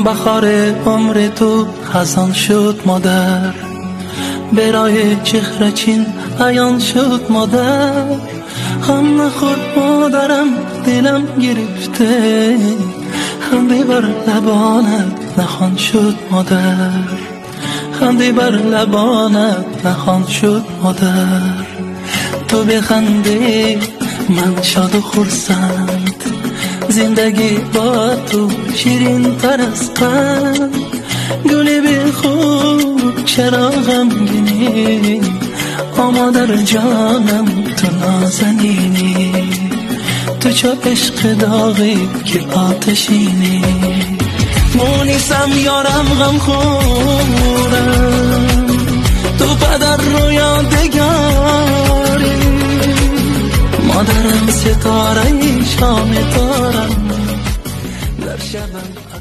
بخار عمر تو خزان شد مادر، برای چهره چین عیان شد مادر. هم نخور مادرم دلم گرفته، خنده بر لبانت نخوان شد مادر، خنده بر لبانت نخوان شد مادر. تو بخنده من شاد و خرسند، زندگی با تو شیرین تر از قند. گلی به خوب چرا غمگینی، مادر جانم تو نازنینی. تو چو عشق داغی که آتشینی، مونیسم یارم غم خورم، تو پدر رو یادگاری. مادرم ستاره شام دارم در شبم.